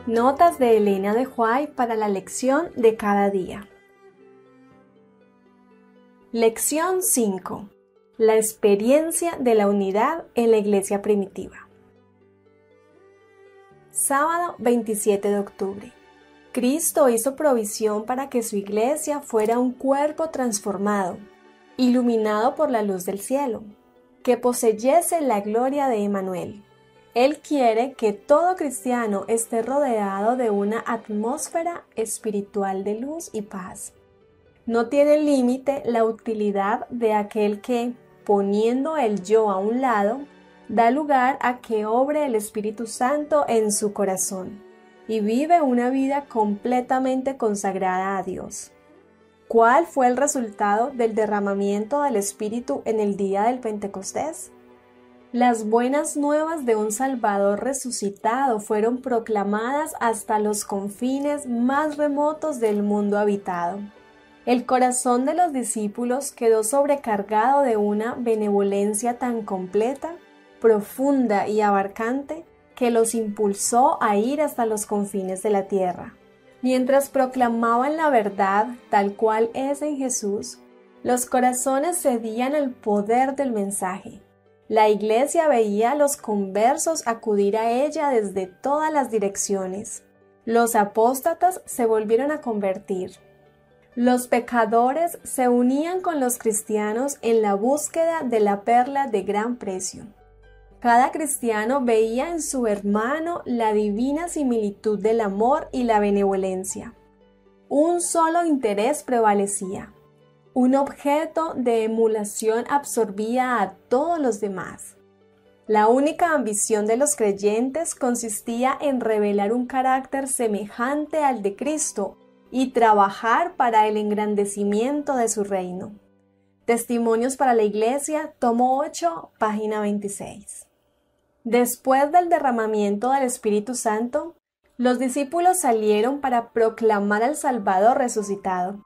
Notas de Elena de White para la lección de cada día. Lección 5. La experiencia de la unidad en la iglesia primitiva. Sábado 27 de octubre. Cristo hizo provisión para que su iglesia fuera un cuerpo transformado, iluminado por la luz del cielo, que poseyese la gloria de Emmanuel. Él quiere que todo cristiano esté rodeado de una atmósfera espiritual de luz y paz. No tiene límite la utilidad de aquel que, poniendo el yo a un lado, da lugar a que obre el Espíritu Santo en su corazón y vive una vida completamente consagrada a Dios. ¿Cuál fue el resultado del derramamiento del Espíritu en el día del Pentecostés? Las buenas nuevas de un Salvador resucitado fueron proclamadas hasta los confines más remotos del mundo habitado. El corazón de los discípulos quedó sobrecargado de una benevolencia tan completa, profunda y abarcante que los impulsó a ir hasta los confines de la tierra. Mientras proclamaban la verdad tal cual es en Jesús, los corazones cedían al poder del mensaje. La iglesia veía a los conversos acudir a ella desde todas las direcciones. Los apóstatas se volvieron a convertir. Los pecadores se unían con los cristianos en la búsqueda de la perla de gran precio. Cada cristiano veía en su hermano la divina similitud del amor y la benevolencia. Un solo interés prevalecía. Un objeto de emulación absorbía a todos los demás. La única ambición de los creyentes consistía en revelar un carácter semejante al de Cristo y trabajar para el engrandecimiento de su reino. Testimonios para la Iglesia, tomo 8, página 26. Después del derramamiento del Espíritu Santo, los discípulos salieron para proclamar al Salvador resucitado.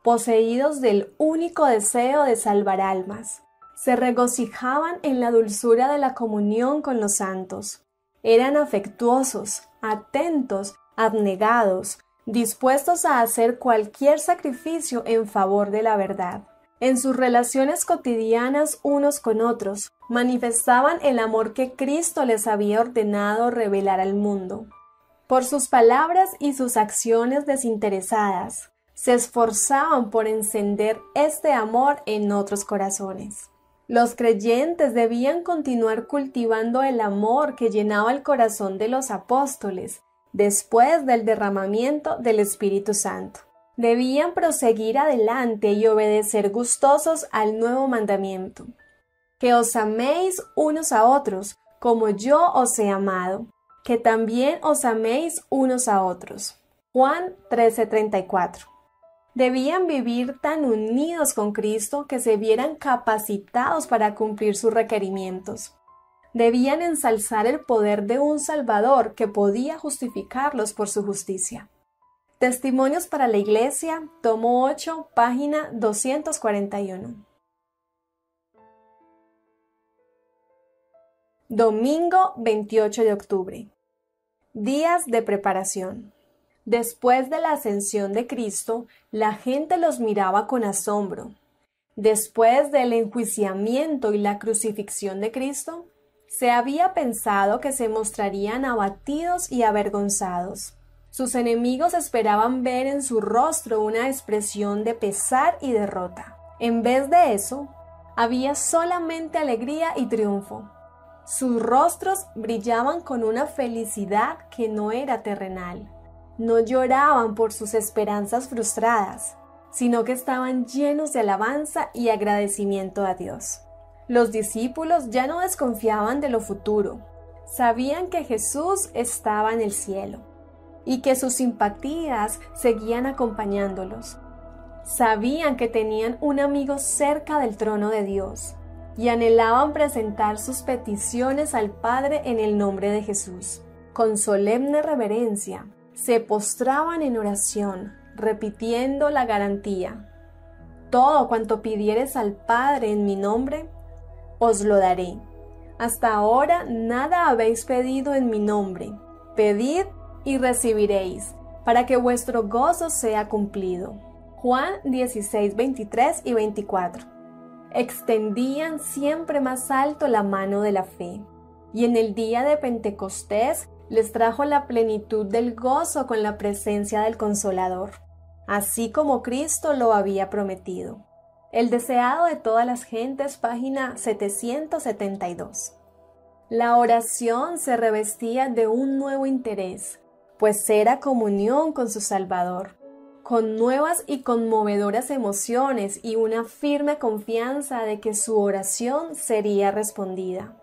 Poseídos del único deseo de salvar almas, se regocijaban en la dulzura de la comunión con los santos. Eran afectuosos, atentos, abnegados, dispuestos a hacer cualquier sacrificio en favor de la verdad. En sus relaciones cotidianas unos con otros, manifestaban el amor que Cristo les había ordenado revelar al mundo. Por sus palabras y sus acciones desinteresadas, se esforzaban por encender este amor en otros corazones. Los creyentes debían continuar cultivando el amor que llenaba el corazón de los apóstoles después del derramamiento del Espíritu Santo. Debían proseguir adelante y obedecer gustosos al nuevo mandamiento. Que os améis unos a otros, como yo os he amado, que también os améis unos a otros. Juan 13:34. Debían vivir tan unidos con Cristo que se vieran capacitados para cumplir sus requerimientos. Debían ensalzar el poder de un Salvador que podía justificarlos por su justicia. Testimonios para la Iglesia, tomo 8, página 241. Domingo 28 de octubre. Días de preparación. Después de la ascensión de Cristo, la gente los miraba con asombro. Después del enjuiciamiento y la crucifixión de Cristo, se había pensado que se mostrarían abatidos y avergonzados. Sus enemigos esperaban ver en su rostro una expresión de pesar y derrota. En vez de eso, había solamente alegría y triunfo. Sus rostros brillaban con una felicidad que no era terrenal. No lloraban por sus esperanzas frustradas, sino que estaban llenos de alabanza y agradecimiento a Dios. Los discípulos ya no desconfiaban de lo futuro. Sabían que Jesús estaba en el cielo y que sus simpatías seguían acompañándolos. Sabían que tenían un amigo cerca del trono de Dios y anhelaban presentar sus peticiones al Padre en el nombre de Jesús. Con solemne reverencia, se postraban en oración, repitiendo la garantía: todo cuanto pidiereis al Padre en mi nombre, os lo daré. Hasta ahora nada habéis pedido en mi nombre. Pedid y recibiréis, para que vuestro gozo sea cumplido. Juan 16, 23 y 24. Extendían siempre más alto la mano de la fe, y en el día de Pentecostés les trajo la plenitud del gozo con la presencia del Consolador, así como Cristo lo había prometido. El deseado de todas las gentes, página 772. La oración se revestía de un nuevo interés, pues era comunión con su Salvador, con nuevas y conmovedoras emociones y una firme confianza de que su oración sería respondida.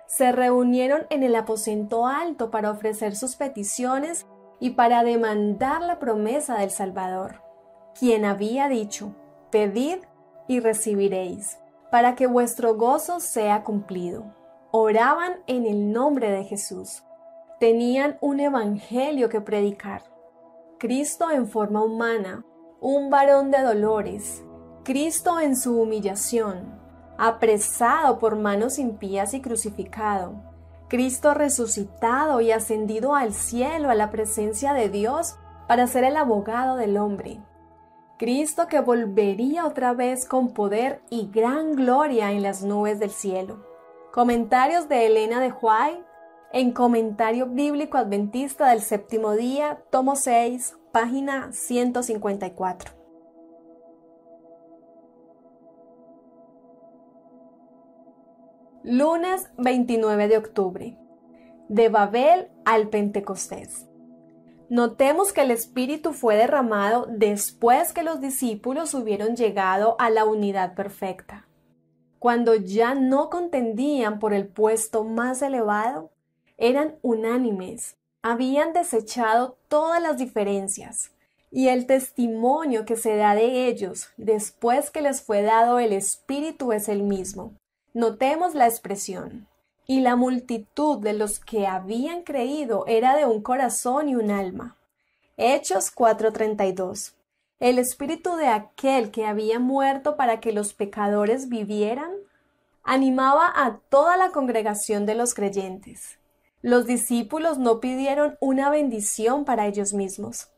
Se reunieron en el aposento alto para ofrecer sus peticiones y para demandar la promesa del Salvador, quien había dicho: «Pedid y recibiréis, para que vuestro gozo sea cumplido». Oraban en el nombre de Jesús. Tenían un evangelio que predicar. Cristo en forma humana, un varón de dolores, Cristo en su humillación, apresado por manos impías y crucificado, Cristo resucitado y ascendido al cielo a la presencia de Dios para ser el abogado del hombre, Cristo que volvería otra vez con poder y gran gloria en las nubes del cielo. Comentarios de Elena de White en Comentario Bíblico Adventista del Séptimo Día, tomo 6, página 154. Lunes 29 de octubre. De Babel al Pentecostés. Notemos que el Espíritu fue derramado después que los discípulos hubieron llegado a la unidad perfecta. Cuando ya no contendían por el puesto más elevado, eran unánimes, habían desechado todas las diferencias, y el testimonio que se da de ellos después que les fue dado el Espíritu es el mismo. Notemos la expresión. Y la multitud de los que habían creído era de un corazón y un alma. Hechos 4:32. El espíritu de aquel que había muerto para que los pecadores vivieran animaba a toda la congregación de los creyentes. Los discípulos no pidieron una bendición para ellos mismos.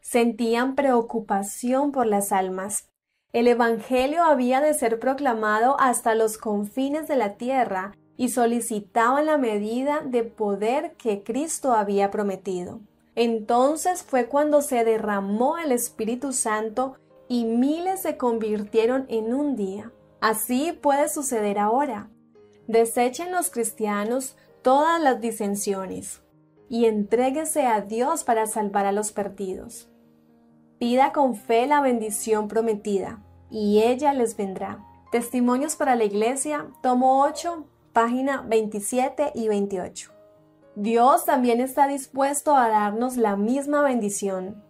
Sentían preocupación por las almas. El Evangelio había de ser proclamado hasta los confines de la tierra y solicitaban la medida de poder que Cristo había prometido. Entonces fue cuando se derramó el Espíritu Santo y miles se convirtieron en un día. Así puede suceder ahora. Desechen los cristianos todas las disensiones y entréguese a Dios para salvar a los perdidos. Pida con fe la bendición prometida y ella les vendrá. Testimonios para la Iglesia, tomo 8, página 27 y 28. Dios también está dispuesto a darnos la misma bendición,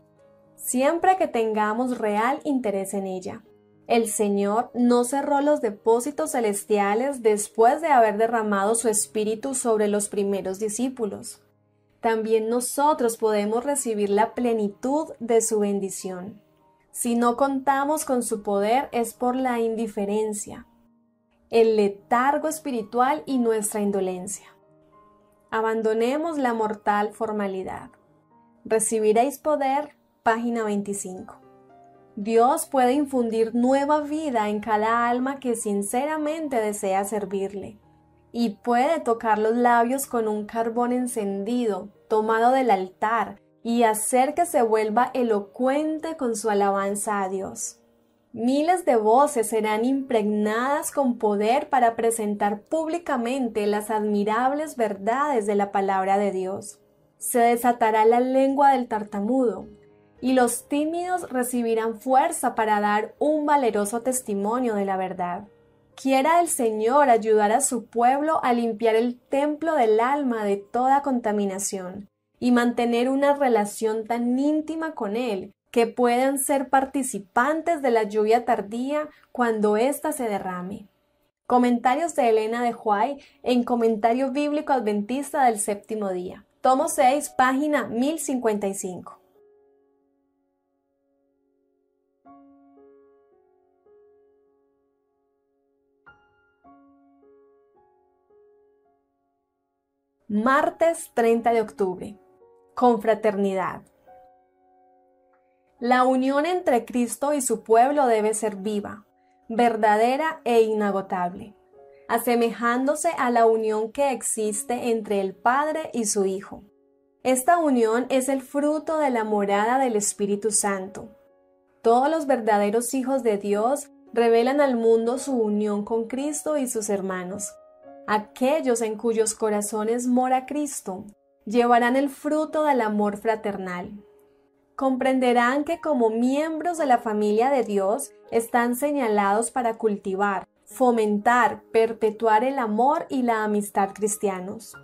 siempre que tengamos real interés en ella. El Señor no cerró los depósitos celestiales después de haber derramado su Espíritu sobre los primeros discípulos. También nosotros podemos recibir la plenitud de su bendición. Si no contamos con su poder es por la indiferencia, el letargo espiritual y nuestra indolencia. Abandonemos la mortal formalidad. Recibiréis poder, página 25. Dios puede infundir nueva vida en cada alma que sinceramente desea servirle, y puede tocar los labios con un carbón encendido, tomado del altar, y hacer que se vuelva elocuente con su alabanza a Dios. Miles de voces serán impregnadas con poder para presentar públicamente las admirables verdades de la palabra de Dios. Se desatará la lengua del tartamudo, y los tímidos recibirán fuerza para dar un valeroso testimonio de la verdad. Quiera el Señor ayudar a su pueblo a limpiar el templo del alma de toda contaminación y mantener una relación tan íntima con Él que puedan ser participantes de la lluvia tardía cuando ésta se derrame. Comentarios de Elena de White en Comentario Bíblico Adventista del Séptimo Día. Tomo 6, página 1055. Martes 30 de octubre. con fraternidad. La unión entre Cristo y su pueblo debe ser viva, verdadera e inagotable, asemejándose a la unión que existe entre el Padre y su Hijo. Esta unión es el fruto de la morada del Espíritu Santo. Todos los verdaderos hijos de Dios revelan al mundo su unión con Cristo y sus hermanos. Aquellos en cuyos corazones mora Cristo llevarán el fruto del amor fraternal. Comprenderán que como miembros de la familia de Dios están señalados para cultivar, fomentar, perpetuar el amor y la amistad cristianos.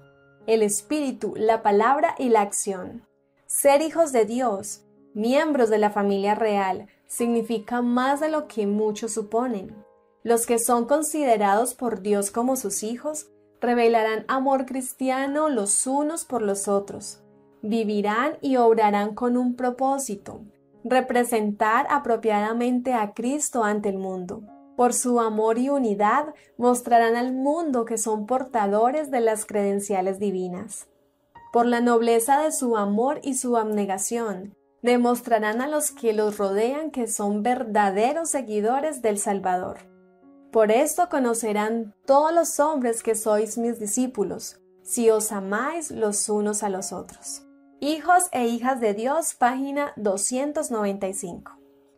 El espíritu, la palabra y la acción. Ser hijos de Dios, miembros de la familia real, significa más de lo que muchos suponen. Los que son considerados por Dios como sus hijos revelarán amor cristiano los unos por los otros. Vivirán y obrarán con un propósito: representar apropiadamente a Cristo ante el mundo. Por su amor y unidad mostrarán al mundo que son portadores de las credenciales divinas. Por la nobleza de su amor y su abnegación, demostrarán a los que los rodean que son verdaderos seguidores del Salvador. Por esto conocerán todos los hombres que sois mis discípulos, si os amáis los unos a los otros. Hijos e hijas de Dios, página 295.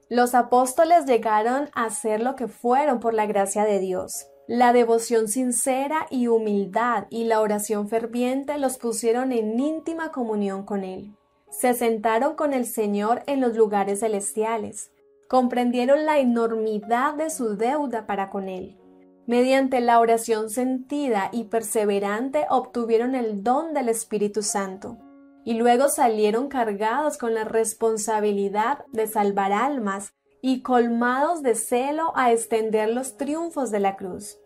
Los apóstoles llegaron a ser lo que fueron por la gracia de Dios. La devoción sincera y humildad y la oración ferviente los pusieron en íntima comunión con Él. Se sentaron con el Señor en los lugares celestiales. Comprendieron la enormidad de su deuda para con Él. Mediante la oración sentida y perseverante obtuvieron el don del Espíritu Santo. Y luego salieron cargados con la responsabilidad de salvar almas y colmados de celo a extender los triunfos de la cruz.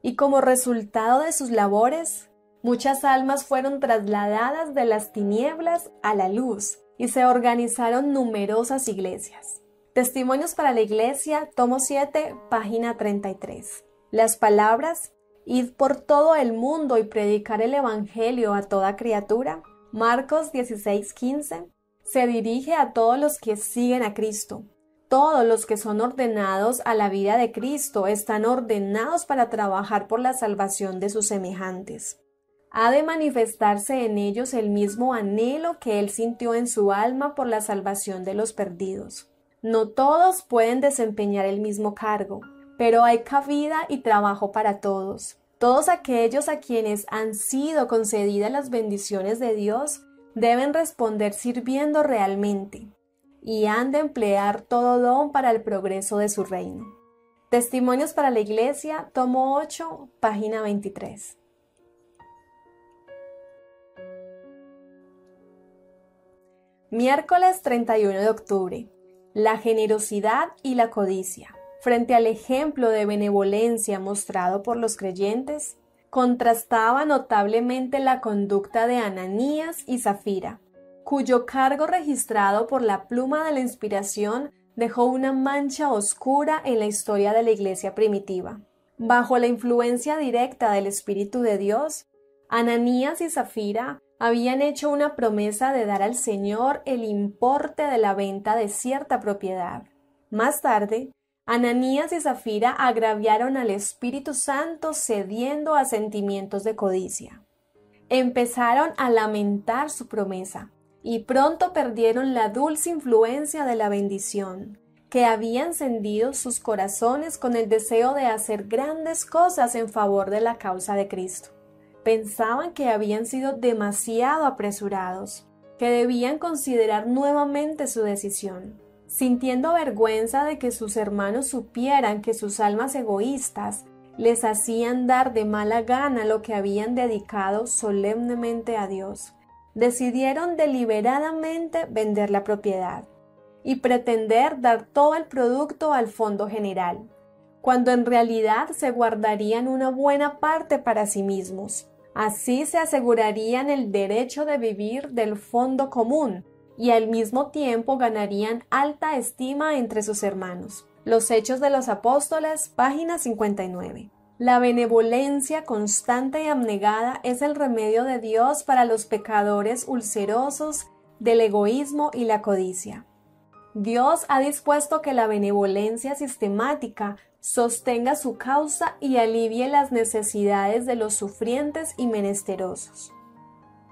Y como resultado de sus labores, muchas almas fueron trasladadas de las tinieblas a la luz y se organizaron numerosas iglesias. Testimonios para la Iglesia, tomo 7, página 33. Las palabras: id por todo el mundo y predicar el Evangelio a toda criatura, Marcos 16:15, se dirige a todos los que siguen a Cristo. Todos los que son ordenados a la vida de Cristo están ordenados para trabajar por la salvación de sus semejantes. Ha de manifestarse en ellos el mismo anhelo que Él sintió en su alma por la salvación de los perdidos. No todos pueden desempeñar el mismo cargo, pero hay cabida y trabajo para todos. Todos aquellos a quienes han sido concedidas las bendiciones de Dios deben responder sirviendo realmente y han de emplear todo don para el progreso de su reino. Testimonios para la Iglesia, tomo 8, página 23. Miércoles 31 de octubre. La generosidad y la codicia. Frente al ejemplo de benevolencia mostrado por los creyentes, contrastaba notablemente la conducta de Ananías y Zafira, cuyo cargo registrado por la pluma de la inspiración dejó una mancha oscura en la historia de la Iglesia primitiva. Bajo la influencia directa del Espíritu de Dios, Ananías y Zafira habían hecho una promesa de dar al Señor el importe de la venta de cierta propiedad. Más tarde, Ananías y Zafira agraviaron al Espíritu Santo cediendo a sentimientos de codicia. Empezaron a lamentar su promesa y pronto perdieron la dulce influencia de la bendición, que había encendido sus corazones con el deseo de hacer grandes cosas en favor de la causa de Cristo. Pensaban que habían sido demasiado apresurados, que debían considerar nuevamente su decisión. Sintiendo vergüenza de que sus hermanos supieran que sus almas egoístas les hacían dar de mala gana lo que habían dedicado solemnemente a Dios, decidieron deliberadamente vender la propiedad y pretender dar todo el producto al fondo general, cuando en realidad se guardarían una buena parte para sí mismos. Así se asegurarían el derecho de vivir del fondo común y al mismo tiempo ganarían alta estima entre sus hermanos. Los Hechos de los Apóstoles, página 59. La benevolencia constante y abnegada es el remedio de Dios para los pecadores ulcerosos del egoísmo y la codicia. Dios ha dispuesto que la benevolencia sistemática sostenga su causa y alivie las necesidades de los sufrientes y menesterosos.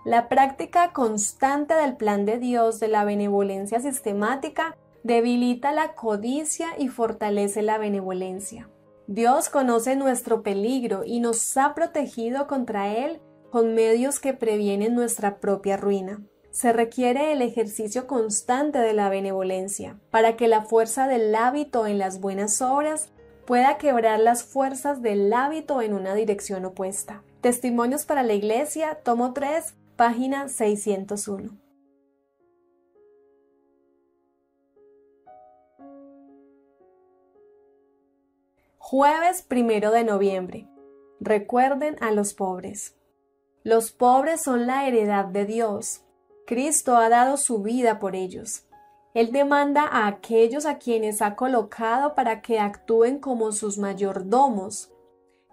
La práctica constante del plan de Dios de la benevolencia sistemática debilita la codicia y fortalece la benevolencia. Dios conoce nuestro peligro y nos ha protegido contra él con medios que previenen nuestra propia ruina. Se requiere el ejercicio constante de la benevolencia para que la fuerza del hábito en las buenas obras pueda quebrar las fuerzas del hábito en una dirección opuesta. Testimonios para la Iglesia, tomo 3, página 601. Jueves 1 de noviembre. Recuerden a los pobres. Los pobres son la heredad de Dios. Cristo ha dado su vida por ellos. Él demanda a aquellos a quienes ha colocado para que actúen como sus mayordomos,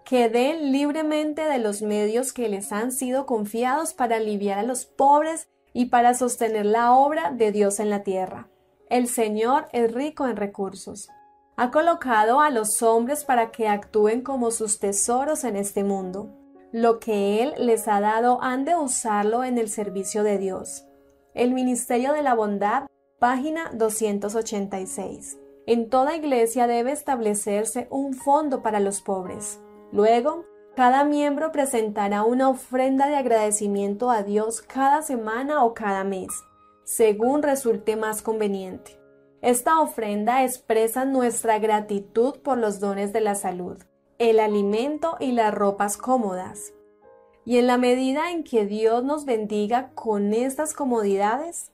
que den libremente de los medios que les han sido confiados para aliviar a los pobres y para sostener la obra de Dios en la tierra. El Señor es rico en recursos. Ha colocado a los hombres para que actúen como sus tesoros en este mundo. Lo que Él les ha dado han de usarlo en el servicio de Dios. El Ministerio de la Bondad, página 286. En toda iglesia debe establecerse un fondo para los pobres. Luego, cada miembro presentará una ofrenda de agradecimiento a Dios cada semana o cada mes, según resulte más conveniente. Esta ofrenda expresa nuestra gratitud por los dones de la salud, el alimento y las ropas cómodas. Y en la medida en que Dios nos bendiga con estas comodidades,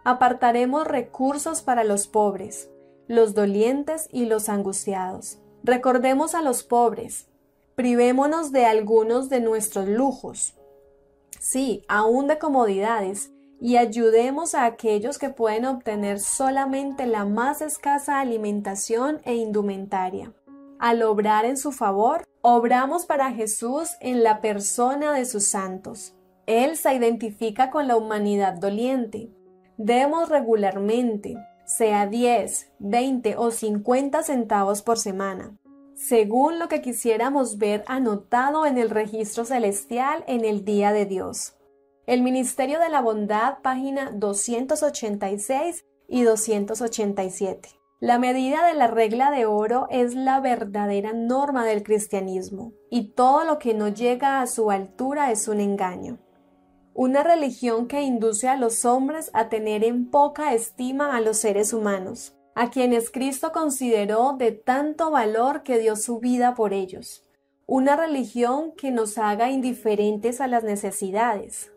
apartaremos recursos para los pobres, los dolientes y los angustiados. Recordemos a los pobres, privémonos de algunos de nuestros lujos, sí, aún de comodidades, y ayudemos a aquellos que pueden obtener solamente la más escasa alimentación e indumentaria. Al obrar en su favor, obramos para Jesús en la persona de sus santos. Él se identifica con la humanidad doliente. Demos regularmente, sea 10, 20 o 50 centavos por semana, según lo que quisiéramos ver anotado en el registro celestial en el día de Dios. El Ministerio de la Bondad, página 286 y 287. La medida de la regla de oro es la verdadera norma del cristianismo, y todo lo que no llega a su altura es un engaño. Una religión que induce a los hombres a tener en poca estima a los seres humanos, a quienes Cristo consideró de tanto valor que dio su vida por ellos. Una religión que nos haga indiferentes a las necesidades,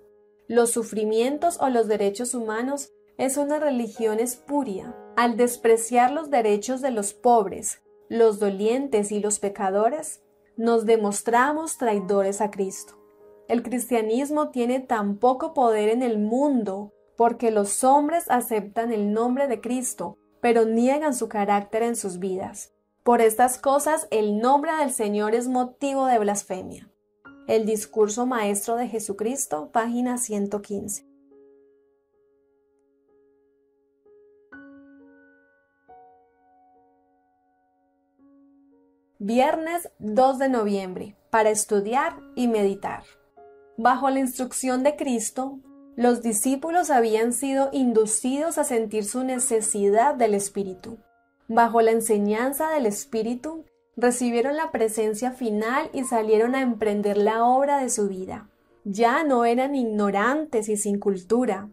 los sufrimientos o los derechos humanos. Es una religión espuria. Al despreciar los derechos de los pobres, los dolientes y los pecadores, nos demostramos traidores a Cristo. El cristianismo tiene tan poco poder en el mundo porque los hombres aceptan el nombre de Cristo, pero niegan su carácter en sus vidas. Por estas cosas, el nombre del Señor es motivo de blasfemia. El discurso maestro de Jesucristo, página 115. Viernes 2 de noviembre, para estudiar y meditar. Bajo la instrucción de Cristo, los discípulos habían sido inducidos a sentir su necesidad del Espíritu. Bajo la enseñanza del Espíritu, recibieron la presencia final y salieron a emprender la obra de su vida. Ya no eran ignorantes y sin cultura.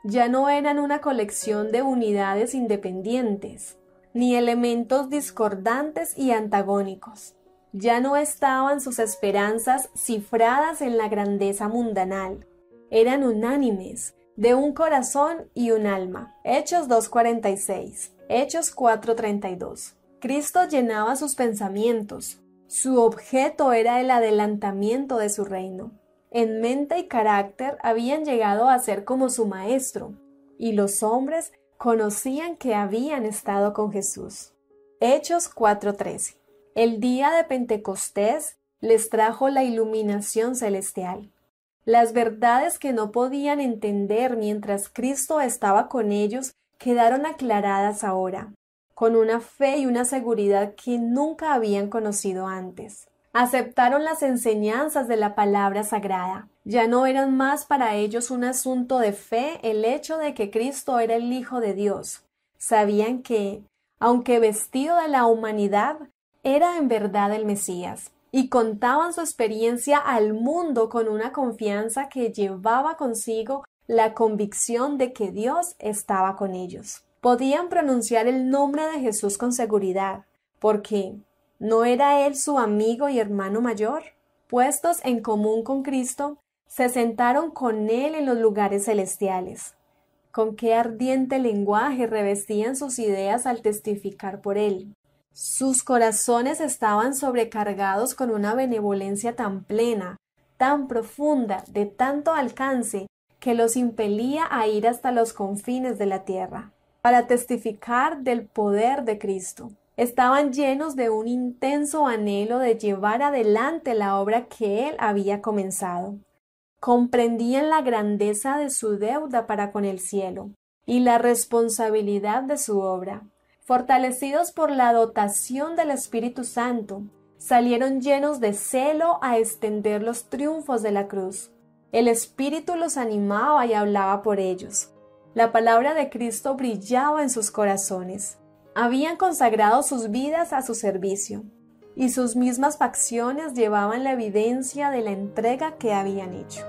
Ya no eran una colección de unidades independientes, ni elementos discordantes y antagónicos. Ya no estaban sus esperanzas cifradas en la grandeza mundanal. Eran unánimes, de un corazón y un alma. Hechos 2:46, Hechos 4:32. Cristo llenaba sus pensamientos. Su objeto era el adelantamiento de su reino. En mente y carácter habían llegado a ser como su maestro, y los hombres conocían que habían estado con Jesús. Hechos 4:13. El día de Pentecostés les trajo la iluminación celestial. Las verdades que no podían entender mientras Cristo estaba con ellos quedaron aclaradas ahora, con una fe y una seguridad que nunca habían conocido antes. Aceptaron las enseñanzas de la palabra sagrada. Ya no eran más para ellos un asunto de fe el hecho de que Cristo era el Hijo de Dios. Sabían que, aunque vestido de la humanidad, era en verdad el Mesías, y contaban su experiencia al mundo con una confianza que llevaba consigo la convicción de que Dios estaba con ellos. Podían pronunciar el nombre de Jesús con seguridad, porque ¿no era Él su amigo y hermano mayor? Puestos en común con Cristo, se sentaron con Él en los lugares celestiales. Con qué ardiente lenguaje revestían sus ideas al testificar por Él. Sus corazones estaban sobrecargados con una benevolencia tan plena, tan profunda, de tanto alcance, que los impelía a ir hasta los confines de la tierra, para testificar del poder de Cristo. Estaban llenos de un intenso anhelo de llevar adelante la obra que Él había comenzado. Comprendían la grandeza de su deuda para con el cielo y la responsabilidad de su obra. Fortalecidos por la dotación del Espíritu Santo, salieron llenos de celo a extender los triunfos de la cruz. El Espíritu los animaba y hablaba por ellos. La palabra de Cristo brillaba en sus corazones. Habían consagrado sus vidas a su servicio, y sus mismas facciones llevaban la evidencia de la entrega que habían hecho.